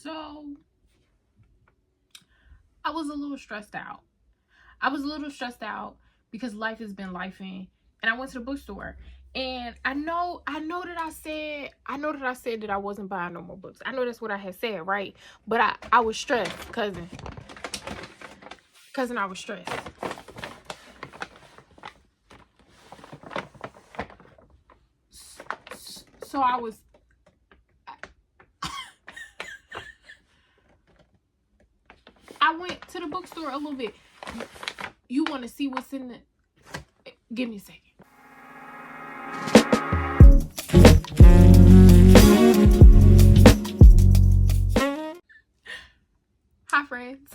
So I was a little stressed out. Because life has been lifing, and I went to the bookstore. And I know that I said that I wasn't buying no more books. I know that's what I had said, right? But I was stressed, cousin. I was stressed. So I was I went to the bookstore a little bit. You want to see what's in the... Give me a second. Hi, friends.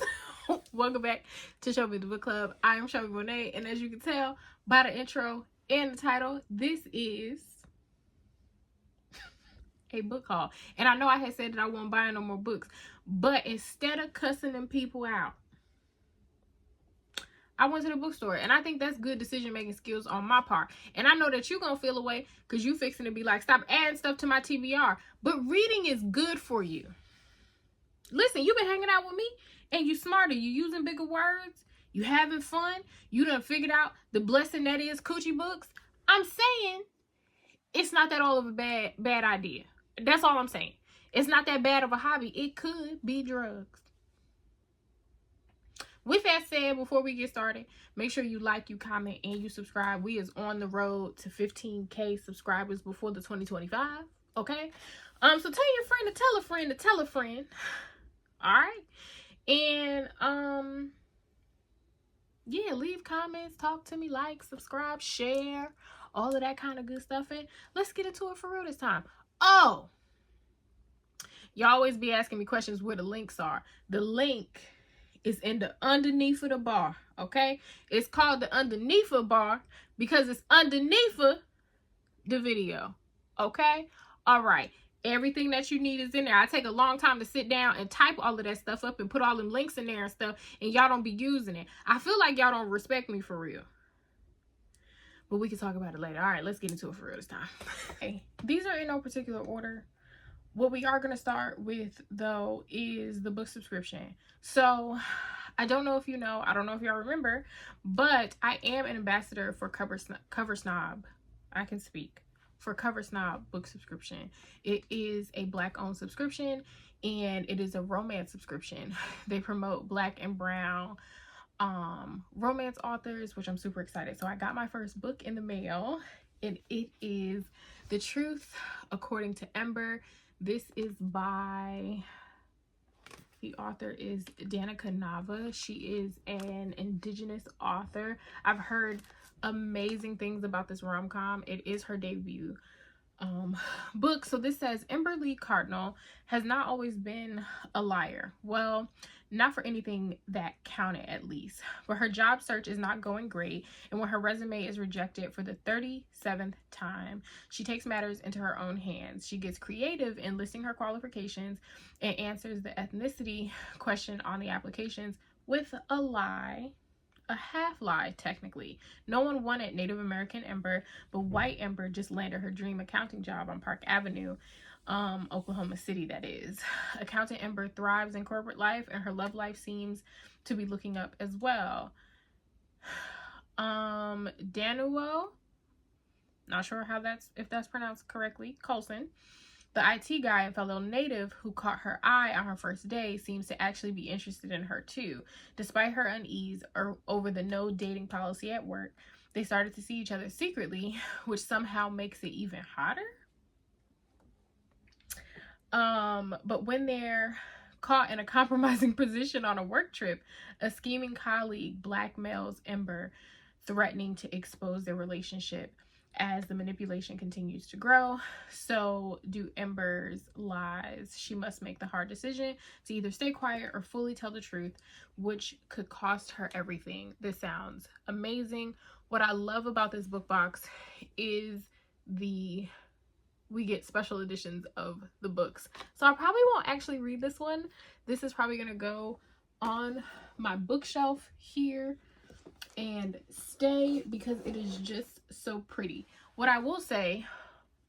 Welcome back to Show Me the Book Club. I am Shelby Bonet, and as you can tell by the intro and the title, this is a book haul. And I know I had said that I wasn't buying no more books, but instead of cussing them people out, I went to the bookstore, and I think that's good decision-making skills on my part. And I know that you're going to feel away because you fixing to be like, stop adding stuff to my TBR. But reading is good for you. Listen, you've been hanging out with me, and you smarter. You using bigger words. You having fun. You done figured out the blessing that is coochie books. I'm saying it's not that all of a bad idea. That's all I'm saying. It's not that bad of a hobby. It could be drugs. With that said, before we get started, make sure you like, you comment, and you subscribe. We is on the road to 15K subscribers before the 2025. Okay? So tell your friend to tell a friend to tell a friend. Alright? And yeah, leave comments, talk to me, like, subscribe, share, all of that kind of good stuff. And let's get into it for real this time. Oh! Y'all always be asking me questions where the links are. The link is in the underneath of the bar, okay? It's called the underneath of bar because it's underneath of the video, okay? All right. Everything that you need is in there. I take a long time to sit down and type all of that stuff up and put all them links in there and stuff, and y'all don't be using it. I feel like y'all don't respect me for real. But we can talk about it later. All right, let's get into it for real this time. Okay. These are in no particular order. What we are going to start with, though, is the book subscription. So, I don't know if you know, I don't know if y'all remember, but I am an ambassador for Cover Snob. I can speak. For Cover Snob book subscription. It is a Black-owned subscription, and it is a romance subscription. They promote Black and brown romance authors, which I'm super excited. So, I got my first book in the mail, and it is The Truth According to Ember. This is by, the author is Danica Nava. She is an indigenous author. I've heard amazing things about this rom-com. It is her debut book. So this says, Ember Lee Cardinal has not always been a liar. Well, not for anything that counted, at least. But her job search is not going great, and when her resume is rejected for the 37th time, she takes matters into her own hands. She gets creative in listing her qualifications and answers the ethnicity question on the applications with a lie. A half lie, technically. No one wanted Native American Ember, but white Ember just landed her dream accounting job on Park Avenue, Oklahoma City, that is. Accountant Ember thrives in corporate life, and her love life seems to be looking up as well. Danuo, not sure if that's pronounced correctly, Colson, the IT guy and fellow native who caught her eye on her first day, seems to actually be interested in her too. Despite her unease over the no dating policy at work, they started to see each other secretly, which somehow makes it even hotter. But when they're caught in a compromising position on a work trip, a scheming colleague blackmails Ember, threatening to expose their relationship as the manipulation continues to grow. So do Ember's lies. She must make the hard decision to either stay quiet or fully tell the truth, which could cost her everything. This sounds amazing. What I love about this book box is we get special editions of the books. So I probably won't actually read this one. This is probably going to go on my bookshelf here and stay because it is just so pretty. What I will say,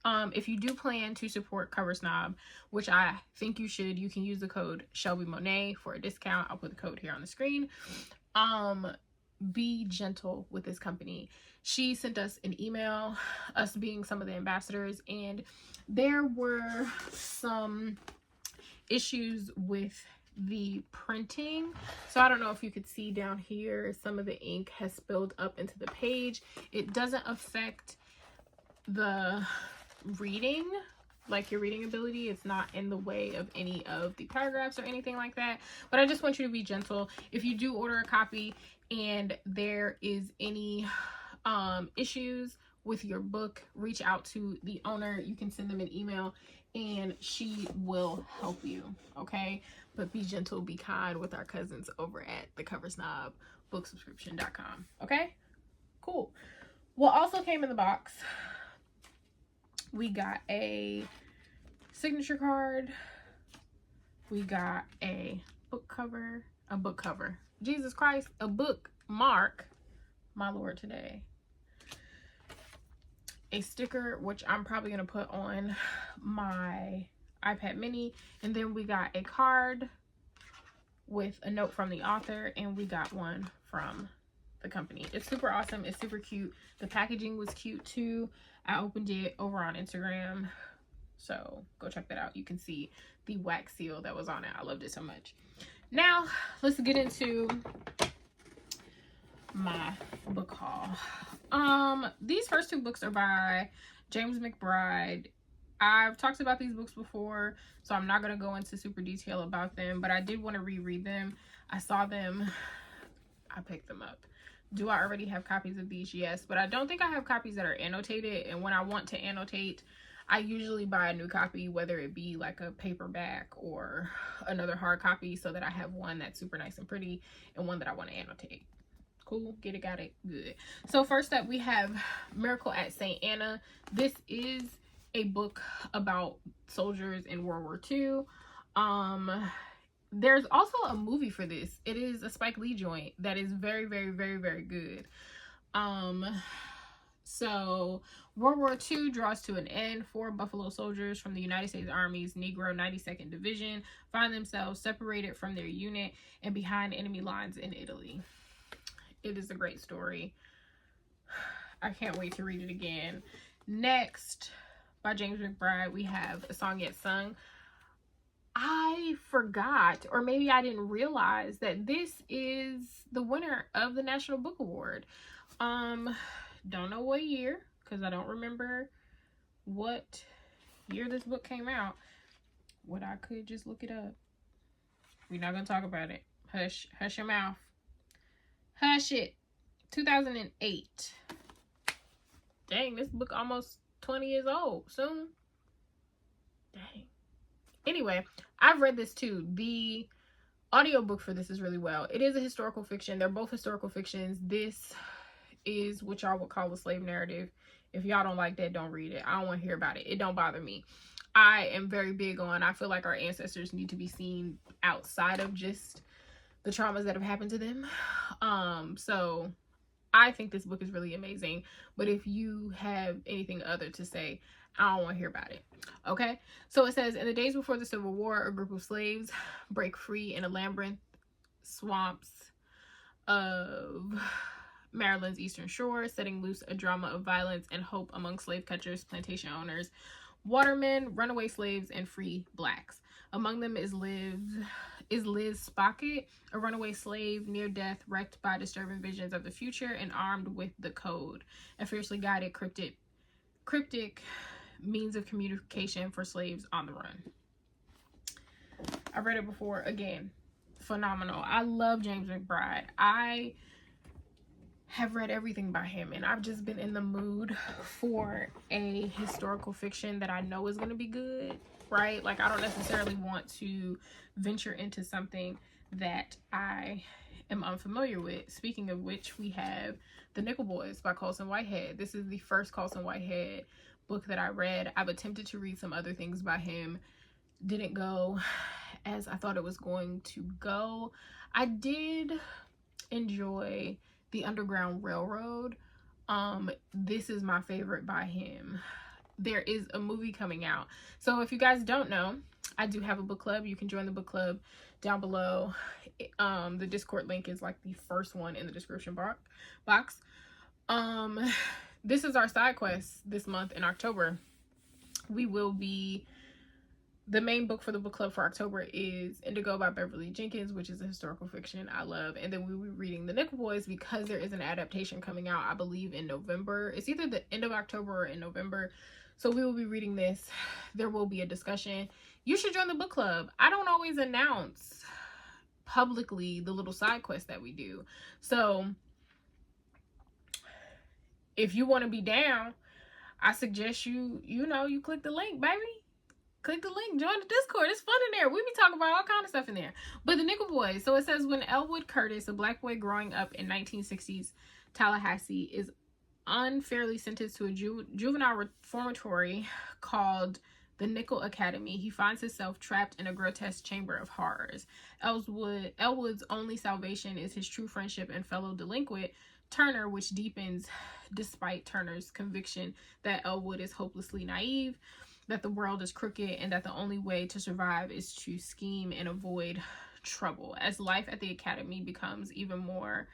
If you do plan to support Cover Snob, which I think you should, you can use the code Shelby Monet for a discount. I'll put the code here on the screen. Be gentle with this company. She sent us an email, us being some of the ambassadors, and there were some issues with the printing. So I don't know if you could see down here, some of the ink has spilled up into the page. It doesn't affect the reading, like your reading ability. It's not in the way of any of the paragraphs or anything like that, but I just want you to be gentle. If you do order a copy and there is any issues with your book, reach out to the owner. You can send them an email and she will help you, okay? But be gentle, be kind with our cousins over at the Cover Snob booksubscription.com. Okay, cool. What also came in the box, we got a signature card, we got a book cover, Jesus Christ, a bookmark, my Lord, today, a sticker, which I'm probably going to put on my iPad mini, and then we got a card with a note from the author, and we got one from the company. It's super awesome. It's super cute. The packaging was cute too. I opened it over on Instagram, so go check that out. You can see the wax seal that was on it. I loved it so much. Now let's get into my book haul. These first two books are by James McBride. I've talked about these books before, so I'm not going to go into super detail about them, but I did want to reread them. I saw them, I picked them up. Do I already have copies of these? Yes, but I don't think I have copies that are annotated, and when I want to annotate, I usually buy a new copy, whether it be like a paperback or another hard copy, so that I have one that's super nice and pretty and one that I want to annotate. Cool, get it, got it, good. So first up, we have Miracle at St. Anna. This is a book about soldiers in World War II. There's also a movie for this. It is a Spike Lee joint that is very, very, very, very good. So World War II draws to an end. 4 Buffalo soldiers from the United States Army's Negro 92nd Division find themselves separated from their unit and behind enemy lines in Italy. It is a great story. I can't wait to read it again. Next, by James McBride, we have A Song Yet Sung. I forgot, or maybe I didn't realize, that this is the winner of the National Book Award. Don't know what year, because I don't remember what year this book came out. What I could just look it up. We're not going to talk about it. Hush your mouth. Hush it. 2008. Dang, this book almost 20 years old soon. Dang. Anyway, I've read this too. The audiobook for this is really well. It is a historical fiction. They're both historical fictions. This is what y'all would call a slave narrative. If y'all don't like that, don't read it. I don't want to hear about it. It don't bother me. I am very big on, I feel like our ancestors need to be seen outside of just the traumas that have happened to them. So I think this book is really amazing. But if you have anything other to say, I don't want to hear about it. Okay, so it says, in the days before the Civil War, a group of slaves break free in a labyrinth swamps of Maryland's eastern shore, setting loose a drama of violence and hope among slave catchers, plantation owners, watermen, runaway slaves, and free blacks. Among them is Liz Spockett, a runaway slave near death, wrecked by disturbing visions of the future and armed with the code, a fiercely guided cryptic means of communication for slaves on the run. I've read it before. Again, phenomenal. I love James McBride. I have read everything by him, and I've just been in the mood for a historical fiction that I know is going to be good, right? Like, I don't necessarily want to venture into something that I am unfamiliar with. Speaking of which, we have The Nickel Boys by Colson Whitehead. This is the first Colson Whitehead book that I read. I've attempted to read some other things by him. Didn't go as I thought it was going to go. I did enjoy The Underground Railroad. This is my favorite by him. there is a movie coming out. So if you guys don't know, I do have a book club. You can join the book club down below. The Discord link is like the first one in the description box. This is our side quest this month in October. We will be, the main book for the book club for October is Indigo by Beverly Jenkins, which is a historical fiction I love. And then we will be reading The Nickel Boys because there is an adaptation coming out, I believe, in November. It's either the end of October or in November. So we will be reading this. There will be a discussion. You should join the book club. I don't always announce publicly the little side quests that we do. So if you want to be down, I suggest you click the link, baby. Click the link, join the Discord. It's fun in there. We be talking about all kind of stuff in there. But the Nickel Boys. So it says, when Elwood Curtis, a black boy growing up in 1960s Tallahassee, is unfairly sentenced to a juvenile reformatory called the Nickel Academy, he finds himself trapped in a grotesque chamber of horrors. Elwood's only salvation is his true friendship and fellow delinquent, Turner, which deepens despite Turner's conviction that Elwood is hopelessly naive, that the world is crooked, and that the only way to survive is to scheme and avoid trouble. As life at the academy becomes even more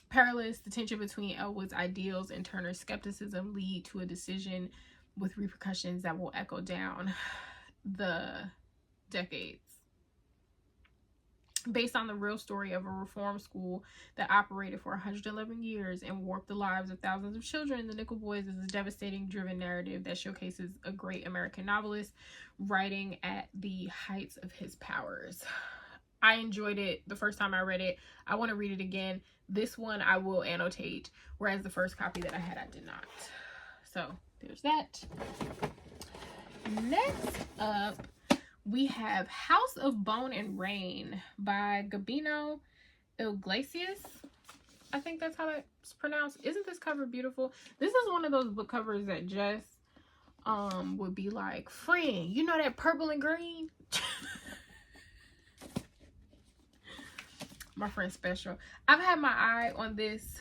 perilous, the tension between Elwood's ideals and Turner's skepticism lead to a decision with repercussions that will echo down the decades. Based on the real story of a reform school that operated for 111 years and warped the lives of thousands of children, The Nickel Boys is a devastating, driven narrative that showcases a great American novelist writing at the heights of his powers. I enjoyed it the first time I read it. I want to read it again. This one I will annotate, whereas the first copy that I had, I did not. So there's that. Next up, we have House of Bone and Rain by Gabino Iglesias. I think that's how that's pronounced. Isn't this cover beautiful? This is one of those book covers that Jess would be like, friend, you know that purple and green? My friend Special. I've had my eye on this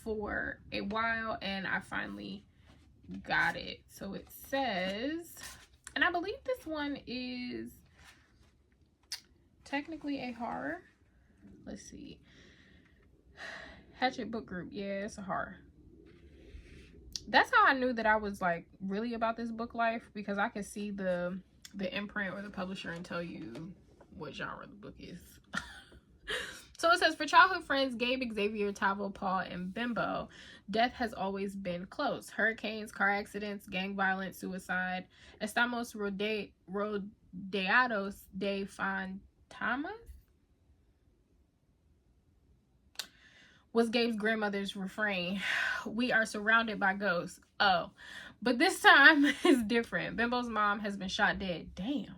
for a while and I finally got it. So it says, and I believe this one is technically a horror. Let's see. Hatchet Book Group. Yeah, it's a horror. That's how I knew that I was like really about this book life, because I could see the imprint or the publisher and tell you what genre the book is. So it says, for childhood friends Gabe, Xavier, Tavo, Paul, and Bimbo, death has always been close. Hurricanes, car accidents, gang violence, suicide. Estamos rodeados de fantasmas was Gabe's grandmother's refrain. We are surrounded by ghosts. Oh, but this time is different. Bimbo's mom has been shot dead. Damn.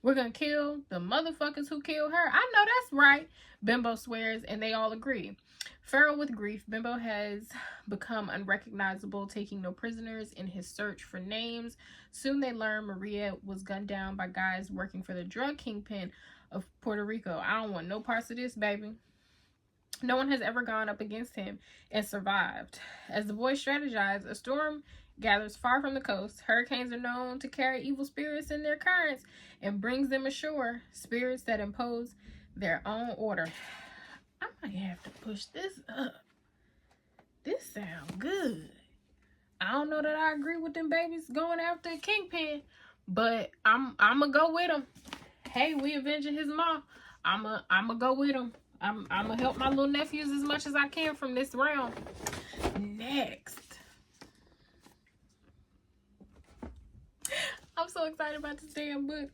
We're gonna kill the motherfuckers who killed her. I know that's right. Bimbo swears, and they all agree. Feral with grief, Bimbo has become unrecognizable, taking no prisoners in his search for names. Soon they learn Maria was gunned down by guys working for the drug kingpin of Puerto Rico. I don't want no parts of this, baby. No one has ever gone up against him and survived. As the boys strategize, a storm gathers far from the coast. Hurricanes are known to carry evil spirits in their currents and brings them ashore. Spirits that impose their own order. I might have to push this up. This sounds good. I don't know that I agree with them babies going after a kingpin, but I'm gonna go with them. Hey, we avenging his mom. I'm gonna go with them. I'm gonna help my little nephews as much as I can from this round. Next. I'm so excited about this damn book.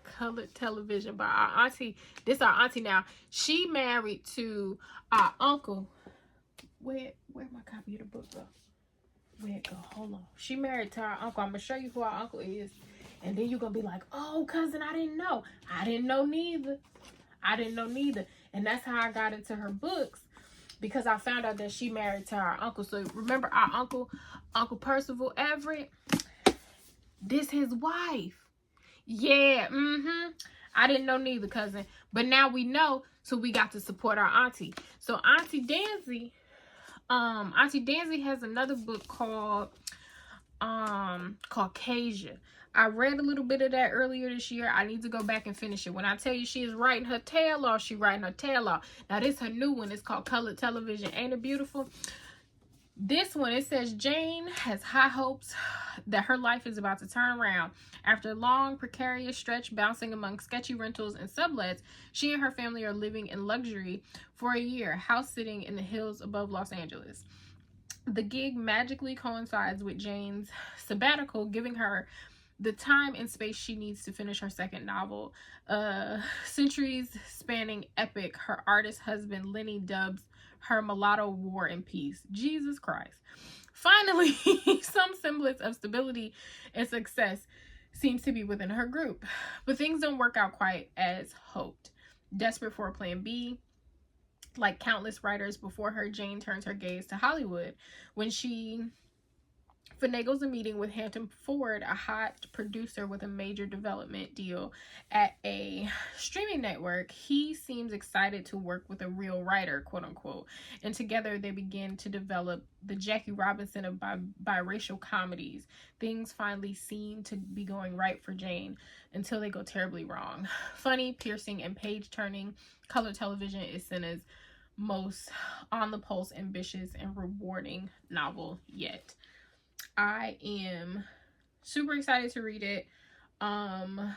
Colored Television by our auntie. This our auntie now. She married to our uncle. Where my copy of the book go? Where it go? Hold on. She married to our uncle. I'm gonna show you who our uncle is. And then you're gonna be like, oh, cousin, I didn't know. I didn't know neither. I didn't know neither. And that's how I got into her books, because I found out that she married to our uncle. So remember our uncle, Uncle Percival Everett? This his wife. Yeah, I didn't know neither, cousin. But now we know, so we got to support our auntie. So Auntie Danzy has another book called Caucasia. I read a little bit of that earlier this year. I need to go back and finish it. When I tell you she is writing her tail off, she writing her tail off. Now this her new one. It's called Colored Television. Ain't it beautiful? This one, it says Jane has high hopes that her life is about to turn around. After a long, precarious stretch bouncing among sketchy rentals and sublets, she and her family are living in luxury for a year, house sitting in the hills above Los Angeles. The gig magically coincides with Jane's sabbatical, giving her the time and space she needs to finish her second novel. Centuries-spanning epic her artist husband Lenny dubs her mulatto War and Peace. Jesus Christ. Finally, some semblance of stability and success seems to be within her group. But things don't work out quite as hoped. Desperate for a plan B, like countless writers before her, Jane turns her gaze to Hollywood when she finagles a meeting with Hampton Ford, a hot producer with a major development deal at a streaming network. He seems excited to work with a real writer, quote unquote, and together they begin to develop the Jackie Robinson of biracial comedies. Things finally seem to be going right for Jane until they go terribly wrong. Funny, piercing, and page-turning, Colored Television is Cinna's most on-the-pulse, ambitious, and rewarding novel yet. I am super excited to read it. I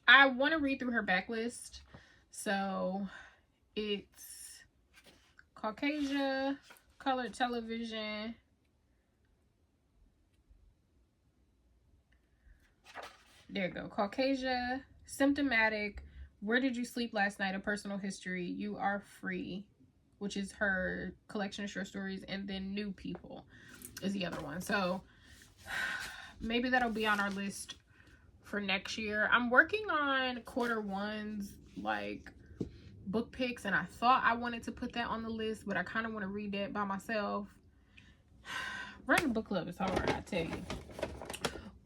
want to read through her backlist. So it's Caucasia, Colored Television, there you go, Caucasia, Symptomatic, Where Did You Sleep Last Night, A Personal History, You Are Free, which is her collection of short stories, and then New People is the other one. So maybe that'll be on our list for next year. I'm working on quarter one's like book picks, and I thought I wanted to put that on the list, but I kind of want to read that by myself. Running a book club is hard, I tell you.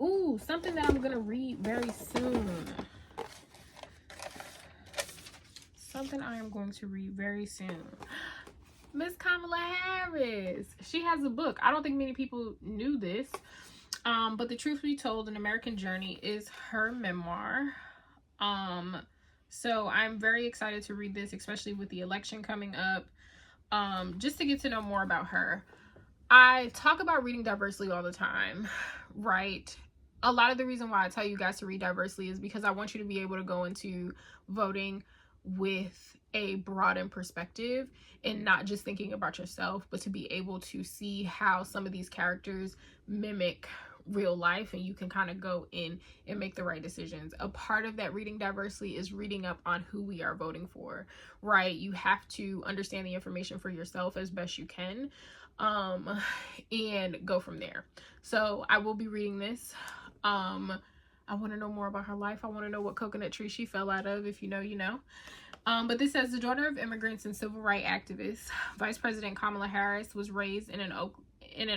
Ooh, something that I'm gonna read very soon. Something I am going to read very soon. Miss Kamala Harris. She has a book. I don't think many people knew this. But The Truth Be Told, An American Journey is her memoir. So I'm very excited to read this, especially with the election coming up. Just to get to know more about her. I talk about reading diversely all the time, right? A lot of the reason why I tell you guys to read diversely is because I want you to be able to go into voting with a broadened perspective and not just thinking about yourself, but to be able to see how some of these characters mimic real life, and you can kind of go in and make the right decisions. A part of that reading diversely is reading up on who we are voting for, right? You have to understand the information for yourself as best you can, and go from there. So I will be reading this. I want to know more about her life. I want to know what coconut tree she fell out of. If you know, you know. But this says, the daughter of immigrants and civil rights activists, Vice President Kamala Harris was raised in an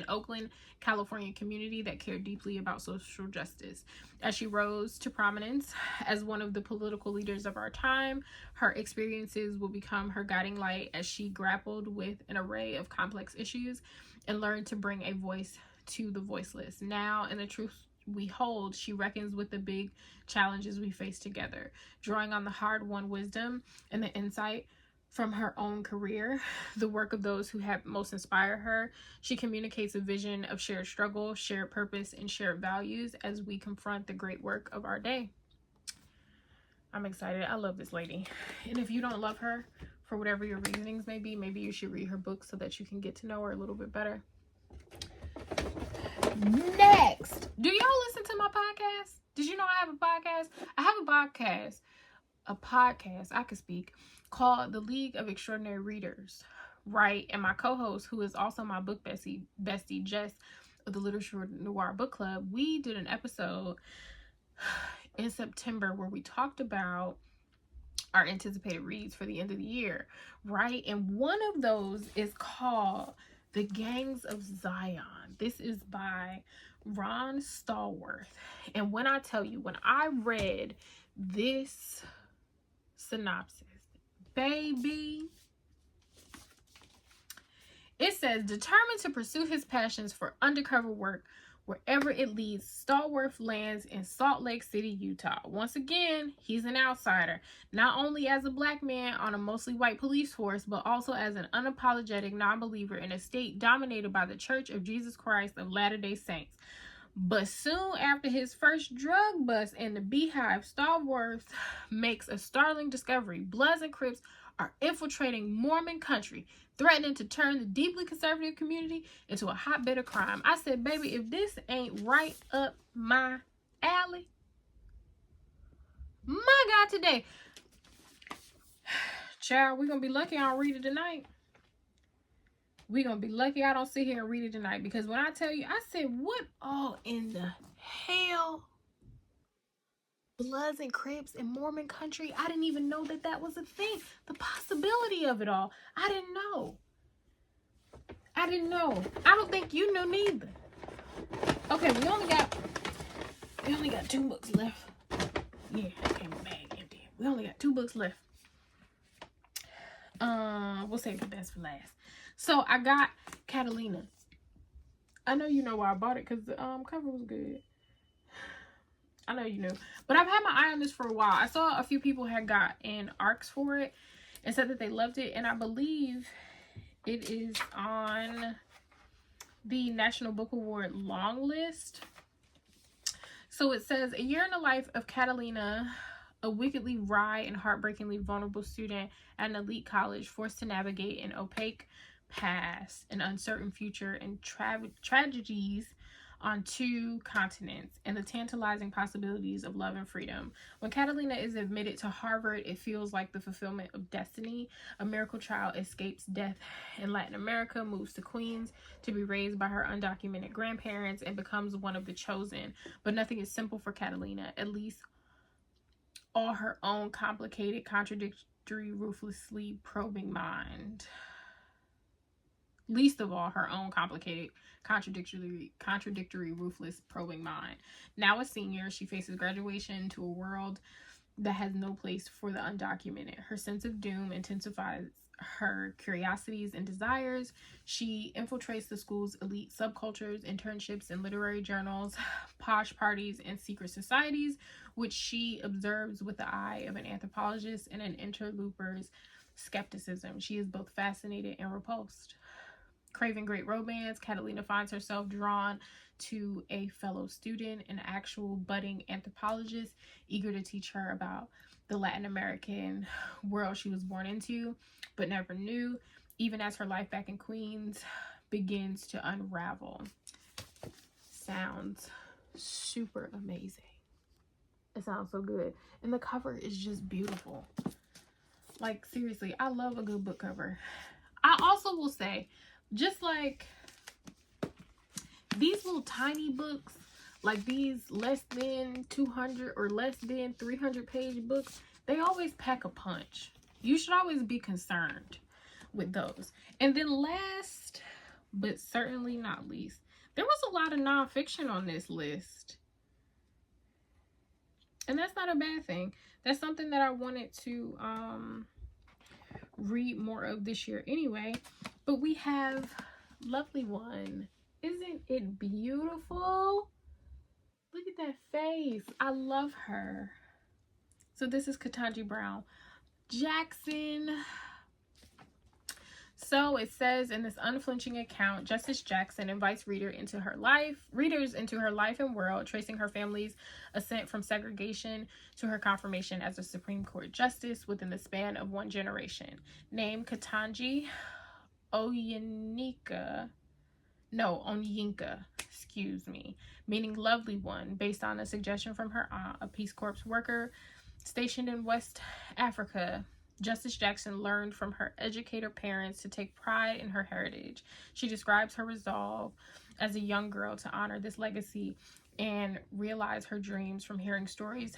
Oakland, California community that cared deeply about social justice. As she rose to prominence as one of the political leaders of our time, her experiences will become her guiding light as she grappled with an array of complex issues and learned to bring a voice to the voiceless. Now, in The Truth We Hold, she reckons with the big challenges we face together, drawing on the hard-won wisdom and the insight from her own career, the work of those who have most inspired her. She communicates a vision of shared struggle, shared purpose, and shared values as we confront the great work of our day. I'm excited. I love this lady. And if you don't love her, for whatever your reasonings may be, maybe you should read her book so that you can get to know her a little bit better. Next, do y'all listen to my podcast? Did you know I have a podcast? I have a podcast, I could speak, called The League of Extraordinary Readers, right? And my co-host, who is also my book bestie, Jess of the Literature Noir Book Club, we did an episode in September where we talked about our anticipated reads for the end of the year, right? And one of those is called The Gangs of Zion. This is by Ron Stallworth. And when I tell you, when I read this synopsis, baby, it says, determined to pursue his passions for undercover work wherever it leads. Stallworth lands in Salt Lake City, Utah. Once again, he's an outsider, not only as a black man on a mostly white police force, but also as an unapologetic non-believer in a state dominated by the Church of Jesus Christ of Latter-day Saints. But soon after his first drug bust in the Beehive, Stallworth makes a startling discovery. Bloods and Crips are infiltrating Mormon country, threatening to turn the deeply conservative community into a hotbed of crime. I said, baby, if this ain't right up my alley, my God, today. Child, we're going to be lucky I don't read it tonight. We're going to be lucky I don't sit here and read it tonight. Because when I tell you, I said, what all in the hell? Bloods and Crips in Mormon country? I didn't even know that that was a thing. The possibility of it all. I didn't know. I didn't know. I don't think you knew neither. Okay, we only got 2 books left. Yeah, okay, my bag empty. We only got 2 books left. We'll save the best for last. So I got Catalina. I know you know why I bought it, because the cover was good. I know you knew. But I've had my eye on this for a while. I saw a few people had got in ARCs for it and said that they loved it. And I believe it is on the National Book Award long list. So it says, a year in the life of Catalina, a wickedly wry and heartbreakingly vulnerable student at an elite college forced to navigate an opaque past, an uncertain future, and tragedies on 2 continents, and the tantalizing possibilities of love and freedom. When Catalina is admitted to Harvard, it feels like the fulfillment of destiny. A miracle child escapes death in Latin America, moves to Queens to be raised by her undocumented grandparents, and becomes one of the chosen. But nothing is simple for Catalina, at least all her own complicated, contradictory, ruthlessly probing mind. Least of all her own complicated, contradictory, ruthless, probing mind. Now a senior, she faces graduation to a world that has no place for the undocumented. Her sense of doom intensifies her curiosities and desires. She infiltrates the school's elite subcultures, internships and literary journals, posh parties, and secret societies, which she observes with the eye of an anthropologist and an interloper's skepticism. She is both fascinated and repulsed. Craving great romance, Catalina finds herself drawn to a fellow student, an actual budding anthropologist, eager to teach her about the Latin American world she was born into, but never knew, even as her life back in Queens begins to unravel. Sounds super amazing. It sounds so good. And the cover is just beautiful. Like, seriously, I love a good book cover. I also will say, just like these little tiny books, like these less than 200 or less than 300 page books, they always pack a punch. You should always be concerned with those. And then last, but certainly not least, there was a lot of nonfiction on this list. And that's not a bad thing. That's something that I wanted to read more of this year anyway. But we have lovely one. Isn't it beautiful? Look at that face. I love her. So this is Kentanji Jackson. So it says in this unflinching account, Justice Jackson invites readers into her life and world, tracing her family's ascent from segregation to her confirmation as a Supreme Court justice within the span of 1 generation. Named Kentanji Onyinka, meaning lovely one, based on a suggestion from her aunt, a Peace Corps worker stationed in West Africa. Justice Jackson learned from her educator parents to take pride in her heritage. She describes her resolve as a young girl to honor this legacy and realize her dreams from hearing stories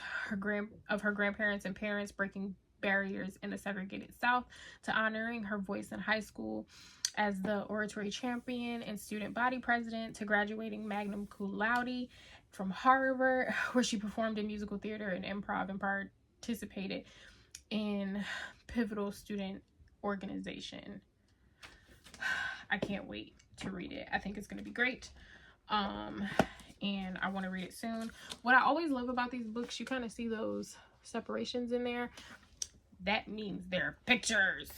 of her grandparents and parents breaking barriers in the segregated South, to honoring her voice in high school as the oratory champion and student body president, to graduating magna cum laude from Harvard, where she performed in musical theater and improv and participated in pivotal student organization. I can't wait to read it. I think it's going to be great. And I want to read it soon. What I always love about these books, you kind of see those separations in there. That means they're pictures.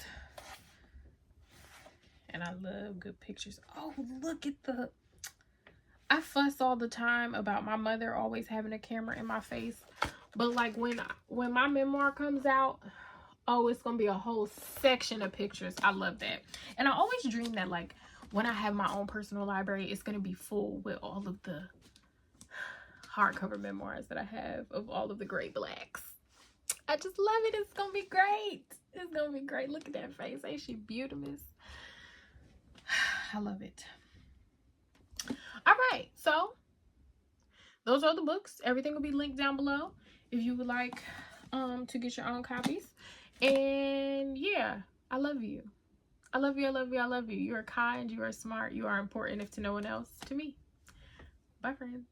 And I love good pictures. Oh, look at the... I fuss all the time about my mother always having a camera in my face. But like when my memoir comes out, oh, it's gonna be a whole section of pictures. I love that. And I always dream that like when I have my own personal library, it's gonna be full with all of the hardcover memoirs that I have of all of the great Blacks. I just love it. It's gonna be great. It's gonna be great. Look at that face. Ain't she beautiful? I love it. All right, so those are the books. Everything will be linked down below if you would like to get your own copies. And yeah, I love you. I love you. I love you. I love you. You are kind. You are smart. You are important, if to no one else, to me. Bye, friends.